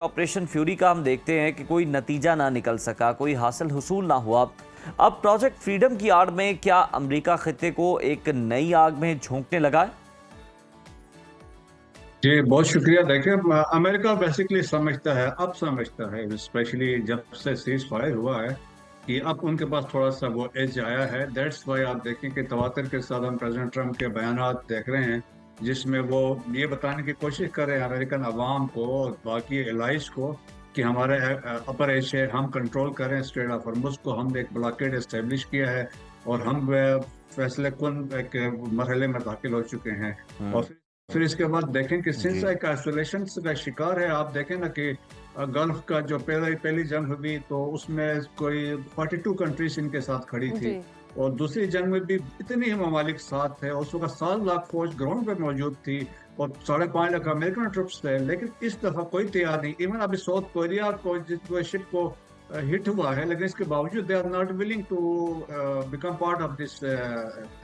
Operation fury का हम देखते हैं कि कोई नतीजा ना निकल सका, कोई हासिल हुसूल ना हुआ। अब प्रोजेक्ट फ्रीडम की आड़ में क्या अमेरिका खित्ते को एक नई आग में झोंकने लगा है? जी बहुत शुक्रिया। देखिए, अमेरिका बेसिकली समझता है, अब समझता है, स्पेशली जब से सीज फायर हुआ है कि अब उनके पास थोड़ा सा वो एज आया है। दैट्स वाई आप देखें कि तवातर के साथ हम प्रेसिडेंट ट्रम्प के बयानात देख रहे हैं, जिसमें वो ये बताने की कोशिश कर रहे हैं अमेरिकन अवाम को और बाकी एलाइज को कि हमारे अपर एज है, हम कंट्रोल करें स्ट्रेट ऑफ हॉर्मुज को, हमने एक ब्लॉकेड एस्टेब्लिश किया है और हम फैसले कुन एक मरहले में दाखिल हो चुके हैं। और फिर इसके बाद देखें कि सिंस जी। एक आइसोलेशन का शिकार है। आप देखें ना कि गल्फ का जो पहले पहली जंग हुई तो उसमें कोई 42 कंट्रीज इनके साथ खड़ी थी, जी। और दूसरी जंग में भी इतने ही ममालिक साथ थे, और उस वक्त 7 लाख फौज ग्राउंड पे मौजूद थी और 5.5 लाख अमेरिकन ट्रुप्स थे। लेकिन इस दफा कोई तैयार नहीं। इवन अभी साउथ कोरिया को जिस शिप को हिट हुआ है, लेकिन इसके बावजूद they are not willing to become part of this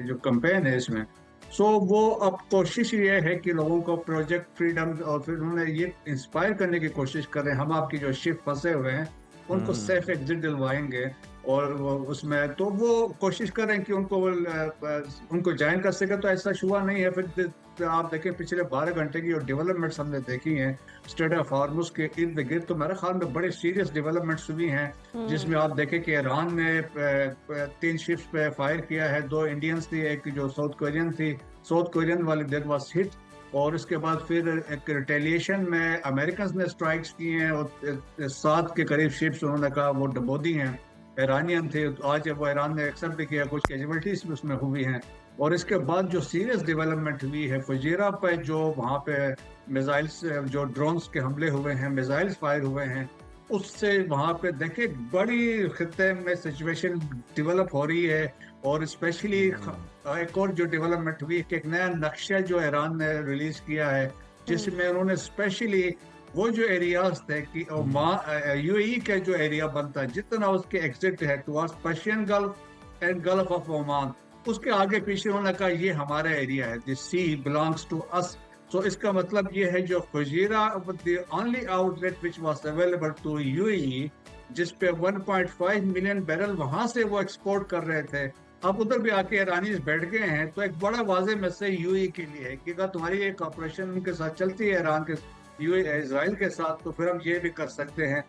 जो कैंपेन है इसमें। सो वो अब कोशिश ये है कि लोगों को प्रोजेक्ट फ्रीडम, और फिर उन्होंने ये इंस्पायर करने की कोशिश कर रहे हैं, हम आपकी जो शिप फंसे हुए हैं उनको सेफ एग्जिट दिलवाएंगे। और उसमें तो वो कोशिश कर रहे हैं कि उनको ज्वाइन कर सके। तो ऐसा हुआ नहीं है। फिर आप देखें पिछले 12 घंटे की जो डेवलपमेंट्स हमने देखी हैं स्ट्रेट ऑफ हॉर्मुज के इर्द गिर्द, तो मेरे ख्याल में बड़े सीरियस डेवलपमेंट्स हुई हैं। जिसमें आप देखें कि ईरान ने 3 शिप्स पे फायर किया है, 2 इंडियंस थी, एक जो साउथ कोरियन थी। साउथ कोरियन वाली देर वॉज हिट, और उसके बाद फिर एक रिटेलिएशन में अमेरिकन ने स्ट्राइक्स किए हैं, और 7 के करीब शिप्स उन्होंने कहा वो डबो दी हैं। ईरानियन थे, तो आज वो ईरान ने एक्सेप्ट भी किया, कुछ कैजुअलिटीज भी उसमें हुई हैं। और इसके बाद जो सीरियस डेवलपमेंट हुई है फजीरा पे, जो वहाँ पे मिसाइल्स, जो ड्रोन्स के हमले हुए हैं, मिसाइल्स फायर हुए हैं, उससे वहाँ पे देखे बड़ी खित्ते में सिचुएशन डेवलप हो रही है। और स्पेशली एक और जो डेवलपमेंट हुई कि एक नया नक्शा जो ईरान ने रिलीज किया है, जिसमें उन्होंने स्पेशली वो जो एरियाज थे कि यूएई का जो एरिया बनता है, जितना उसके एग्जिट है towards Persian Gulf and Gulf of Oman, उसके आगे पीछे उन्होंने कहा ये हमारा एरिया है, this sea belongs to us. So इसका मतलब ये है जो Fujairah the only outlet which was available to UAE, जिस पे 1.5 मिलियन बैरल वहां से वो एक्सपोर्ट कर रहे थे, अब उधर भी आके ईरानीज बैठ गए हैं। तो एक बड़ा वाजे मैसेज यूएई के लिए है कि अगर तुम्हारी एक ऑपरेशन उनके साथ चलती है ईरान के इसराइल के साथ, तो फिर हम ये भी कर सकते हैं।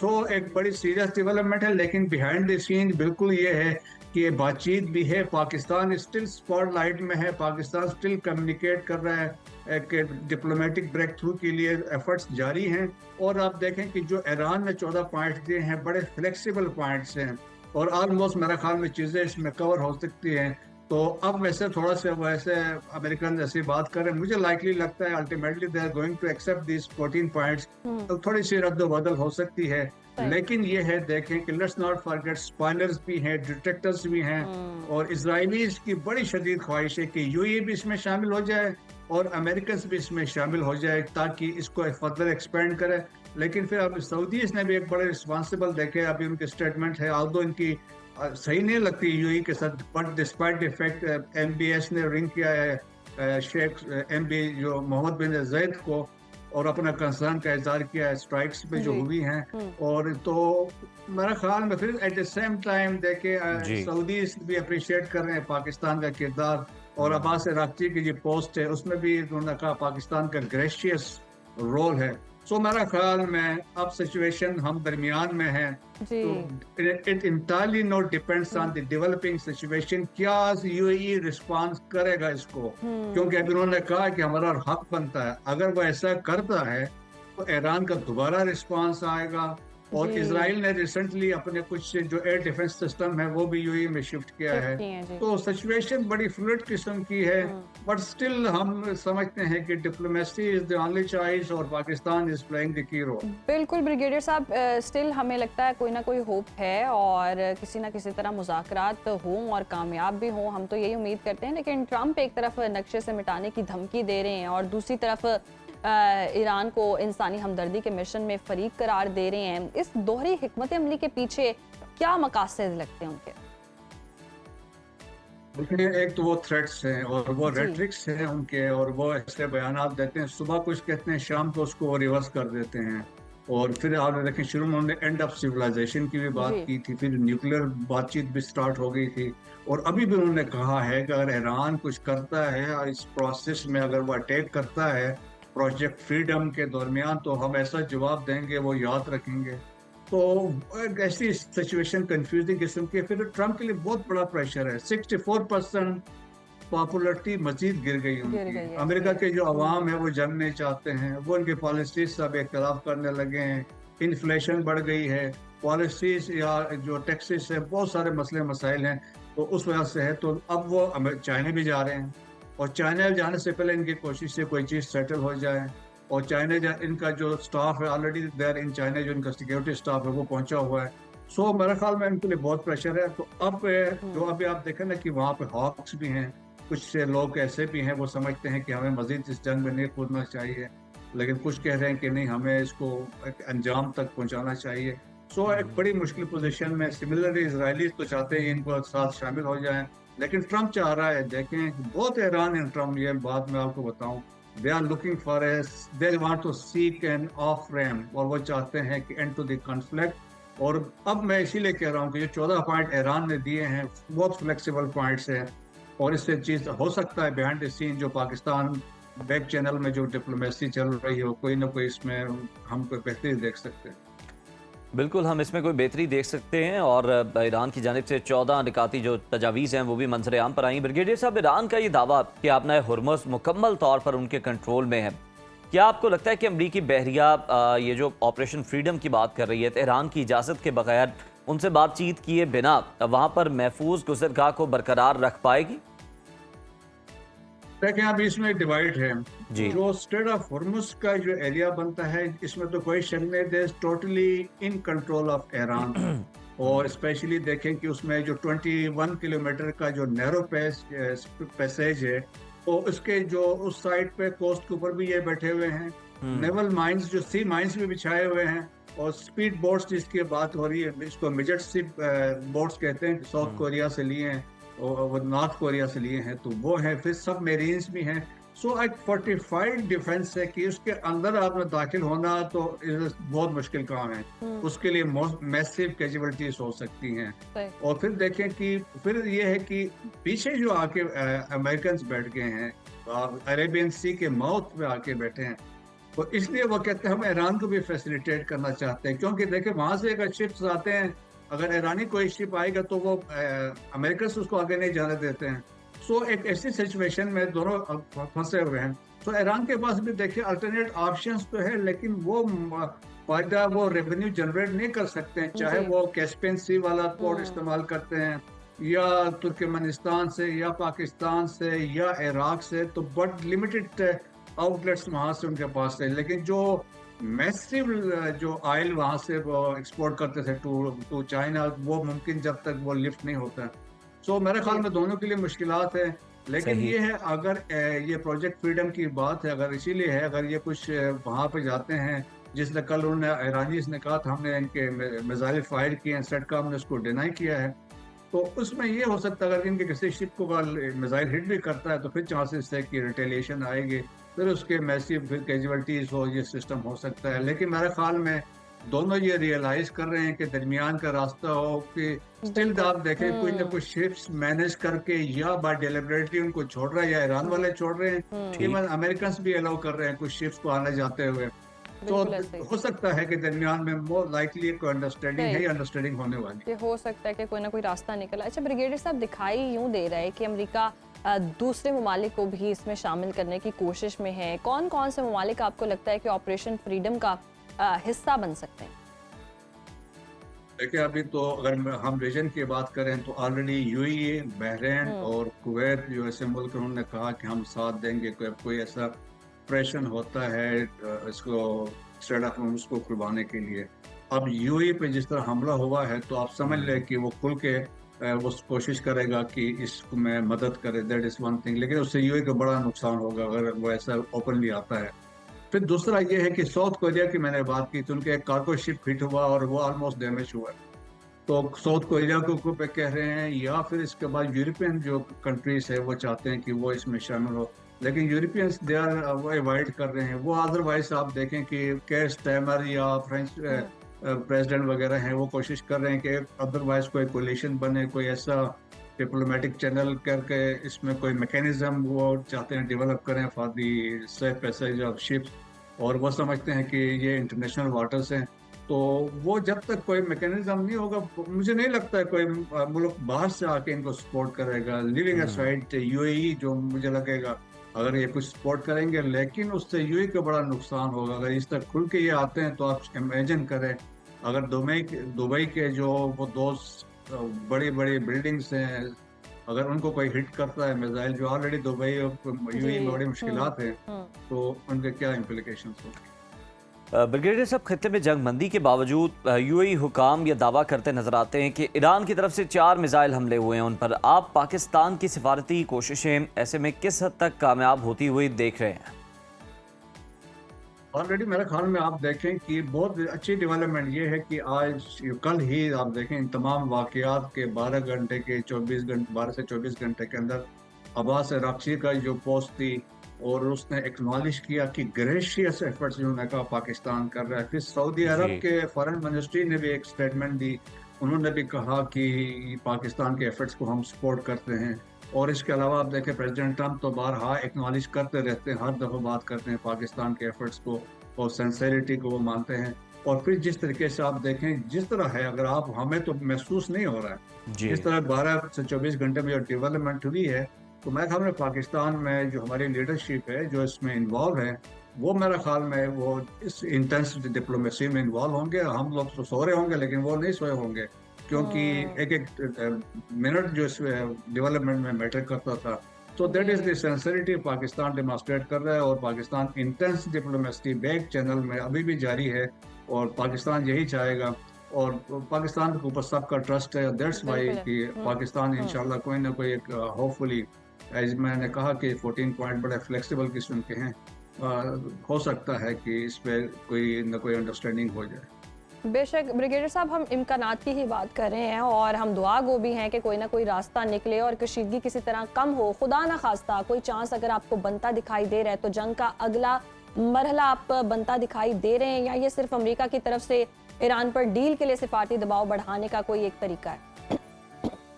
तो एक बड़ी सीरियस डेवलपमेंट है, लेकिन बिहाइंड द सीन बिल्कुल ये है कि ये बातचीत भी है। पाकिस्तान स्टिल स्पॉटलाइट में है, पाकिस्तान स्टिल कम्युनिकेट कर रहा है, एक डिप्लोमेटिक ब्रेक थ्रू के लिए एफर्ट्स जारी हैं। और आप देखें कि जो ईरान ने 14 पॉइंट्स दिए हैं, बड़े फ्लेक्सिबल पॉइंट्स हैं, और ऑलमोस्ट मेरे ख्याल में चीज़ें इसमें कवर हो सकती हैं। तो अब वैसे थोड़ा सा वैसे अमेरिकन जैसी बात करें, मुझे लाइकली लगता है ultimately they are going to accept this 14 points. तो थोड़ी सी रद्द बदल हो सकती है, लेकिन ये है देखें कि लेट्स नॉट फॉरगेट स्पॉयलर्स भी हैं, डिटेक्टर्स भी हैं, और इजराइलीज की बड़ी शदीद ख्वाहिश है कि यूएई भी इसमें शामिल हो जाए और अमेरिकन भी इसमें शामिल हो जाए, ताकि इसको फर्दर एक्सपेंड करे। लेकिन फिर अब सऊदीज ने भी एक बड़े रिस्पॉन्सिबल देखे, अभी उनके स्टेटमेंट है, आल्दो इनकी सही नहीं लगती यूएई के साथ, बट डिस्पाइट इफेक्ट एमबीएस ने रिंग किया है शेख एमबी जो मोहम्मद बिन जैद को, और अपना कंसर्न का इजहार किया है स्ट्राइक्स पे जो हुई हैं। और तो मेरा ख्याल में फिर एट द सेम टाइम देखे जी। सऊदीज भी अप्रिशिएट कर रहे हैं पाकिस्तान का किरदार। और अब्बास अराक्ची की जो पोस्ट है उसमें भी उन्होंने कहा पाकिस्तान का ग्रेशियस रोल है। सो मेरा ख्याल में अब सिचुएशन हम दरमियान में हैं, तो it entirely not depends on the developing situation, क्या यूएई रिस्पांस करेगा इसको। क्योंकि अभी उन्होंने कहा कि हमारा हक बनता है, अगर वो ऐसा करता है तो ईरान का दोबारा रिस्पांस आएगा। और इजराइल ने रिसेंटली अपने कुछ जो एयर डिफेंस सिस्टम है वो भी यूएई में शिफ्ट किया है। तो सिचुएशन बड़ी फ्लूइड किस्म की है, बट स्टिल हम समझते हैं कि diplomacy is the only choice और Pakistan is playing the key role. बिल्कुल ब्रिगेडियर साहब, स्टिल हमें लगता है कोई ना कोई होप है और किसी ना किसी तरह मुज़ाकरात हों और कामयाब भी हों, हम तो यही उम्मीद करते हैं। लेकिन ट्रंप एक तरफ नक्शे से मिटाने की धमकी दे रहे हैं और दूसरी तरफ ईरान को इंसानी हमदर्दी के मिशन में फरीक करार दे रहे हैं। इस दोहरी हिकमत अमली के पीछे क्या मकासद लगते हैं उनके? देखिए, एक तो वो थ्रेट्स हैं और वो रेट्रिक्स हैं उनके, और वो ऐसे बयान देते हैं, सुबह कुछ कहते हैं शाम को उसको रिवर्स कर देते हैं। और फिर आपने देखें शुरू में उन्होंने एंड ऑफ सिविलाइजेशन की भी बात जी की थी, फिर न्यूक्लियर बातचीत भी स्टार्ट हो गई थी। और अभी भी उन्होंने कहा है कि अगर ईरान कुछ करता है और इस प्रोसेस में अगर वो अटैक करता है प्रोजेक्ट फ्रीडम के दरमियान, तो हम ऐसा जवाब देंगे वो याद रखेंगे। तो एक ऐसी सिचुएशन कंफ्यूजिंग किस्म की है। फिर ट्रम्प के लिए बहुत बड़ा प्रेशर है। 64% पॉपुलरिटी मजीद गिर गई गिर उनकी। गई है अमेरिका जी के जो अवाम है वो जंग नहीं चाहते हैं, वो उनकी पॉलिसीज सब इख्तलाफ करने लगे हैं। इन्फ्लेशन बढ़ गई है, पॉलिसीज या जो टैक्सेस है, बहुत सारे मसले मसाइल हैं, तो उस वजह से है। तो अब वो चाइना भी जा रहे हैं, और चाइना जाने से पहले इनकी कोशिश है कोई चीज़ सेटल हो जाए। और चाइना इनका जो स्टाफ है ऑलरेडी देयर इन चाइना, जो इनका सिक्योरिटी स्टाफ है वो पहुंचा हुआ है। सो मेरे ख्याल में इनके लिए बहुत प्रेशर है। तो अब जो अभी आप देखें ना कि वहाँ पे हॉक्स भी हैं, कुछ से लोग ऐसे भी हैं वो समझते हैं कि हमें मजीद इस जंग में नहीं कूदना चाहिए, लेकिन कुछ कह रहे हैं कि नहीं, हमें इसको एक अंजाम तक पहुंचाना चाहिए। सो एक बड़ी मुश्किल पोजीशन में। सिमिलरली इसराइली तो चाहते हैं इनको साथ शामिल हो जाएं, लेकिन ट्रम्प चाह रहा है, देखें बहुत हैरान है ट्रम्प, ये बात मैं आपको बताऊं, they are looking for a, they want to seek an off ramp, और वो चाहते हैं कि एंड टू द कॉन्फ्लिक्ट। और अब मैं इसीलिए कह रहा हूँ कि जो 14 पॉइंट ईरान ने दिए हैं बहुत फ्लेक्सिबल पॉइंट्स है, और इससे चीज़ हो सकता है बिहाइंड द सीन जो पाकिस्तान बैक चैनल में जो डिप्लोमेसी चल रही हो, कोई ना कोई इसमें हम कोई बेहतरी देख सकते हैं। बिल्कुल, हम इसमें कोई बेहतरी देख सकते हैं, और ईरान की जानिब से 14 निकाती जो तजावीज़ हैं वो भी मंजर आम पर आई। ब्रिगेडियर साहब, ईरान का ये दावा कि अपना हुर्मुज़ मुकम्मल तौर पर उनके कंट्रोल में है, क्या आपको लगता है कि अमरीकी बहरिया ये जो ऑपरेशन फ्रीडम की बात कर रही है, ईरान की इजाज़त के बगैर, उनसे बातचीत किए बिना वहाँ पर महफूज गुज़रगाह को बरकरार रख पाएगी? देखिए अभी इसमें डिवाइड है। जी जो स्ट्रेट ऑफ हॉर्मुज का जो एरिया बनता है, इसमें तो कोई शक नहीं, दे totally in control of Iran. और स्पेशली देखें कि उसमें जो 21 किलोमीटर का जो नैरो पैसेज है, तो उसके जो उस साइड पे कोस्ट के ऊपर भी ये बैठे हुए हैं। नेवल माइंस, जो सी माइंस भी बिछाए हुए हैं, और स्पीड बोट्स जिसकी बात हो रही है, इसको मिजेट शिप बोट्स कहते हैं, साउथ कोरिया से लिए हैं और वो नॉर्थ कोरिया से लिए हैं, तो वो हैं। फिर सब मेरीन्स भी हैं। सो एक फोर्टिफाइड डिफेंस है कि उसके अंदर आपने दाखिल होना तो बहुत मुश्किल काम है। उसके लिए मैसिव कैजुअलिटीज हो सकती हैं। सही और फिर देखें कि फिर ये है कि पीछे जो आके अमेरिकन बैठ गए हैं, अरेबियन सी के माउथ में आके बैठे हैं, तो इसलिए वो कहते हैं हम ईरान को भी फैसिलिटेट करना चाहते हैं। क्योंकि देखें वहां से अगर शिप्स आते हैं, अगर ईरानी कोई शिप आएगा तो वो अमेरिका से उसको आगे नहीं जाने देते हैं। सो एक ऐसी सिचुएशन में दोनों फंसे हुए हैं। तो ईरान के पास भी देखिए अल्टरनेट ऑप्शंस तो है, लेकिन वो फायदा, वो रेवेन्यू जनरेट नहीं कर सकते हैं, चाहे जी वो कैस्पियन सी वाला पोर्ट इस्तेमाल करते हैं, या तुर्कमेनिस्तान से, या पाकिस्तान से, या इराक से, तो बट लिमिटेड आउटलेट्स वहां से उनके पास है। लेकिन जो मैसिव जो ऑयल वहां से वो एक्सपोर्ट करते थे टू चाइना, वो मुमकिन जब तक वो लिफ्ट नहीं होता। सो मेरे ख्याल में दोनों के लिए मुश्किलात है। लेकिन सही। ये है, अगर ये प्रोजेक्ट फ्रीडम की बात है, अगर इसीलिए है, अगर ये कुछ वहां पे जाते हैं, जिसने कल उन्होंने ईरानीज ने कहा था हमने इनके मिसाइल फायर किए हैं, सेटकॉम ने उसको डिनाई किया है, तो उसमें ये हो सकता है अगर इनके किसी शिप को मिसाइल हिट भी करता है तो फिर चांसेस है कि रिटेलिएशन आएगी, फिर उसके मैसिव फिर कैजुअलिटीज हो, ये सिस्टम हो सकता है। लेकिन मेरे ख्याल में दोनों ये रियलाइज कर रहे हैं कि दरमियान का रास्ता हो, कि स्टिल आप देखें कोई ना कोई शिप्स मैनेज करके या बाय डेलिबरेटली उनको छोड़ रहा है, या ईरान वाले छोड़ रहे हैं, इवन अमेरिकन भी अलाउ कर रहे हैं कुछ शिप्स को आने जाते हुए। तो बिल्कुल ऐसे ही। हो सकता है कि दरमियान में मोर लाइकली कोई अंडरस्टैंडिंग है, या अंडरस्टैंडिंग होने वाली है। ये हो सकता है कि कोई ना कोई रास्ता निकला। अच्छा ब्रिगेडियर साहब, दिखाई यूं दे रहा है कि अमेरिका दूसरे ममालिक को भी इसमें शामिल करने की कोशिश में है। कौन कौन से ममालिक आपको लगता है कि ऑपरेशन फ्रीडम का हिस्सा बन सकते हैं? देखिए अभी तो अगर हम रीजन की बात करें तो ऑलरेडी यूएई, बहरीन और कुवैत जो ऐसे मुल्क हैं, उन्होंने कहा कि हम साथ देंगे। कोई ऐसा प्रेशर होता है इसको स्ट्रेट ऑफ हॉर्मुज को खुलवाने के लिए। अब यूएई पे जिस तरह हमला हुआ है, तो आप समझ लें कि वो खुल के वो कोशिश करेगा कि इसको में मदद करे, दैट इज वन थिंग। लेकिन उससे यूएई को बड़ा नुकसान होगा अगर वो ऐसा ओपनली आता है। फिर दूसरा ये है कि साउथ कोरिया की मैंने बात की तो उनके एक कार्गो शिप हिट हुआ और वो ऑलमोस्ट डैमेज हुआ है। तो साउथ कोरिया को पे कह रहे हैं, या फिर इसके बाद यूरोपियन जो कंट्रीज है वो चाहते हैं कि वो इसमें शामिल हो। लेकिन यूरोपियंस दे आर वो अवॉइड कर रहे हैं वो। अदरवाइज आप देखें कि केयर स्टैमर या फ्रेंच प्रेसिडेंट वगैरह हैं, वो कोशिश कर रहे हैं कि अदरवाइज कोई कोलिशन बने, कोई ऐसा डिप्लोमेटिक चैनल करके इसमें कोई मैकेनिज्म वो चाहते हैं डेवलप करें for the safe passage of ships. और वो समझते हैं कि ये इंटरनेशनल वाटर्स हैं, तो वो जब तक कोई मैकेनिज्म नहीं होगा, मुझे नहीं लगता है कोई मुल्क बाहर से आके इनको सपोर्ट करेगा। लिविंग असाइड यूएई, जो मुझे लगेगा अगर ये कुछ सपोर्ट करेंगे, लेकिन उससे यूएई को बड़ा नुकसान होगा अगर इस तक खुल के ये आते हैं। तो आप इमेजिन करें अगर दुबई के जो वो दो बड़ी बड़ी बिल्डिंग्स हैं, अगर उनको कोई हिट करता है मिसाइल, जो ऑलरेडी दुबई और यूएई में बड़ी मुश्किलात हैं, तो उनके क्या इम्प्लीकेशंस होंगे। ब्रिगेडियर साहब, खत्ते में जंगबंदी के बावजूद यूएई हुकाम ये दावा करते नजर आते हैं कि ईरान की तरफ से 4 मिसाइल हमले हुए हैं उन पर। आप पाकिस्तान की सिफारती कोशिशें ऐसे में किस हद तक कामयाब होती हुई देख रहे हैं? ऑलरेडी मेरे ख्याल में आप देखें कि बहुत अच्छी डेवलपमेंट ये है कि आज कल ही आप देखें इन तमाम वाकयात के 12 घंटे के 12 से 24 घंटे के अंदर अब्बास अराक्ची का जो पोस्ट थी, और उसने एक्नॉलेज किया कि ग्रेशियस एफर्ट्स जो उन्होंने कहा पाकिस्तान कर रहा है। फिर सऊदी अरब जी। के फॉरेन मिनिस्ट्री ने भी एक स्टेटमेंट दी, उन्होंने भी कहा कि पाकिस्तान के एफर्ट्स को हम सपोर्ट करते हैं। और इसके अलावा आप देखें प्रेसिडेंट ट्रंप तो बारहा एक्नॉलेज करते रहते हैं, हर दफ़ा बात करते हैं पाकिस्तान के एफर्ट्स को और सिंसेरिटी को वो मानते हैं। और फिर जिस तरीके से आप देखें, जिस तरह है, अगर आप हमें तो महसूस नहीं हो रहा है जी। जिस तरह 12 से 24 घंटे में जो डेवलपमेंट हुई है, तो मैं ख्याल में पाकिस्तान में जो हमारी लीडरशिप है जो इसमें इन्वॉल्व है, वो मेरा ख्याल में वो इस इंटेंस डिप्लोमेसी में इन्वॉल्व होंगे। हम लोग तो सो रहे होंगे लेकिन वो नहीं सोए होंगे, क्योंकि एक एक मिनट जो इस डेवलपमेंट में मैटर करता था। तो that is the sincerity Pakistan demonstrate कर रहा है, और Pakistan intense diplomacy back channel में अभी भी जारी है, और पाकिस्तान यही चाहेगा। और पाकिस्तान के ऊपर सबका ट्रस्ट है, दैट्स वाई कि पाकिस्तान इंशाल्लाह कोई ना कोई एक होपफुली, एज मैंने कहा कि 14 पॉइंट बड़े फ्लेक्सिबल किस्म के हैं, हो सकता है कि इस पे कोई ना कोई अंडरस्टैंडिंग हो जाए। बेशक ब्रिगेडियर साहब, हम इम्कानात की ही बात कर रहे हैं और हम दुआ गो भी हैं कि कोई ना कोई रास्ता निकले और कशीदगी किसी तरह कम हो। खुदा ना खास्ता कोई चांस अगर आपको बनता दिखाई दे रहा है, तो जंग का अगला मरहला आप बनता दिखाई दे रहे हैं, या ये सिर्फ अमेरिका की तरफ से ईरान पर डील के लिए सिफारती दबाव बढ़ाने का कोई एक तरीका है?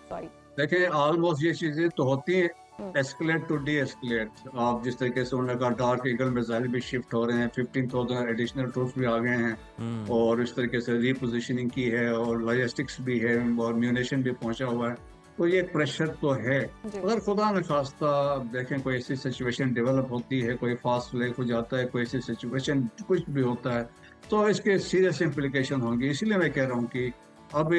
सॉरी। देखिए, ऑलमोस्ट ये चीजें तो होती हैं, एस्केलेट टू डी एस्केलेट। आप जिस तरीके से उन्होंने कहा डार्क ईगल मिसाइल भी शिफ्ट हो रहे हैं, 15,000 एडिशनल ट्रूप्स भी आ गए हैं, और इस तरीके से रीपोजिशनिंग की है, और लॉजिस्टिक्स भी है, और म्यूनिशन भी पहुंचा हुआ है। तो ये प्रेशर तो है। अगर खुदा न खास्ता देखें कोई ऐसी सिचुएशन डेवलप होती है, कोई फास्ट ब्रेक हो जाता है, कोई ऐसी सिचुएशन कुछ भी होता है, तो इसके सीरियस इम्प्लीकेशन होंगे। इसीलिए मैं कह रहा हूँ कि अब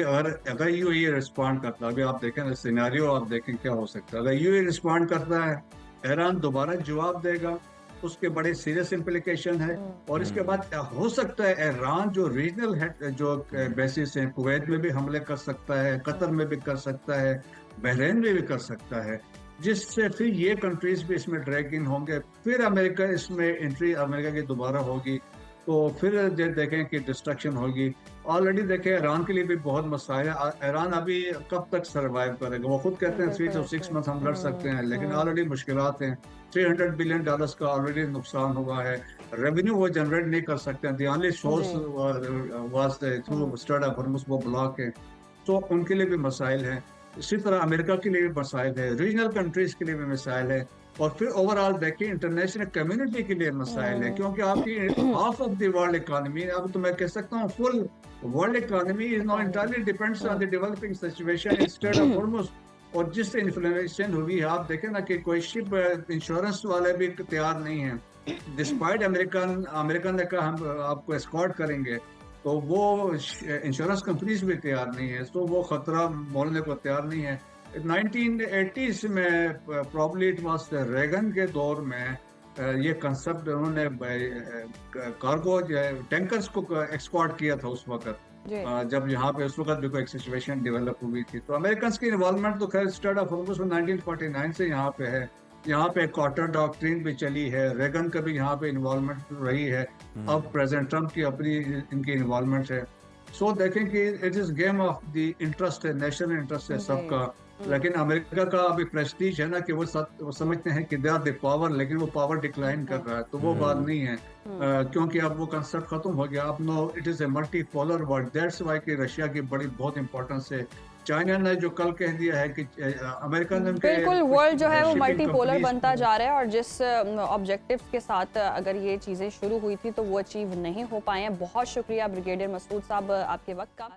अगर यूएई रिस्पॉन्ड करता है, अभी आप देखें ना सिनेरियो, आप देखें क्या हो सकता है। अगर यूएई रिस्पॉन्ड करता है, ईरान दोबारा जवाब देगा, उसके बड़े सीरियस इम्प्लीकेशन है। और इसके बाद हो सकता है ईरान जो रीजनल जो बेसिस हैं, कुवैत में भी हमले कर सकता है, कतर में भी कर सकता है, बहरीन में भी कर सकता है, जिससे फिर ये कंट्रीज भी इसमें ड्रैग इन होंगे। फिर अमेरिका इसमें एंट्री अमेरिका की दोबारा होगी, तो फिर देखें कि डिस्ट्रक्शन होगी। ऑलरेडी देखें ईरान के लिए भी बहुत मसाइल है। ईरान अभी कब तक सर्वाइव करेगा? वो खुद कहते हैं 3 to 6 मंथ हम लड़ सकते हैं, लेकिन ऑलरेडी मुश्किलात हैं। $300 बिलियन का ऑलरेडी नुकसान हुआ है। रेवेन्यू वो जनरेट नहीं कर सकते हैं। The only source was through straight of Hormuz, वो ब्लॉक है, तो उनके लिए भी मसाइल हैं। इसी तरह अमेरिका के लिए भी मसाइल है, रीजनल कंट्रीज के लिए भी मसाइल है, और फिर ओवरऑल देखिए इंटरनेशनल कम्युनिटी के लिए मसाइल है। क्योंकि आपकी half of the world economy, अब तो मैं कह सकता हूँ full world economy is now entirely depends on the developing situation in state of Hormuz. और जिससे इन्फ्लेमेशन हुई है, आप देखें ना कि कोई शिप इंश्योरेंस वाले भी तैयार नहीं है, डिस्पाइट अमेरिकन ने कहा हम आपको एस्कॉर्ट करेंगे, तो वो इंश्योरेंस कंपनीज भी तैयार नहीं है, तो वो खतरा मोलने को तैयार नहीं है। 1980s में प्रॉब्ली इट वाज रेगन के दौर में ये कंसेप्ट उन्होंने कार्गो टैंकर्स को एक्सपोर्ट किया था उस वक्त, जब यहाँ पे उस वक्त भी कोई एक सिचुएशन डेवलप हुई थी। तो अमेरिकन की इन्वॉल्वमेंट तो खैर स्टेट ऑफ हॉर्मुज़ में 1949 से यहाँ पे है। यहाँ पे क्वार्टर डॉक्ट्रिन भी चली है, रेगन का भी यहाँ पे इन्वॉल्वमेंट रही है, अब प्रेसिडेंट ट्रंप की अपनी इनकी इन्वॉल्वमेंट है। सो देखें कि it is game of the interest है, नेशनल इंटरेस्ट है सबका। लेकिन अमेरिका का अभी प्रेस्टीज है ना कि वो समझते हैं कि दे आर द पावर, लेकिन वो पावर डिक्लाइन कर रहा है, तो वो बात नहीं है। क्योंकि अब वो कंसेप्ट खत्म हो गया। अब no, it is a multi polar world, that's why कि रशिया की बड़ी बहुत इंपॉर्टेंस है। चाइना ने जो कल कह दिया है कि अमेरिका ने बिल्कुल वर्ल्ड जो है वो shipping मल्टीपोलर companies बनता को- जा रहा है, और जिस ऑब्जेक्टिव्स के साथ अगर ये चीज़ें शुरू हुई थी तो वो अचीव नहीं हो पाए हैं। बहुत शुक्रिया ब्रिगेडियर मसूद साहब आपके वक्त का।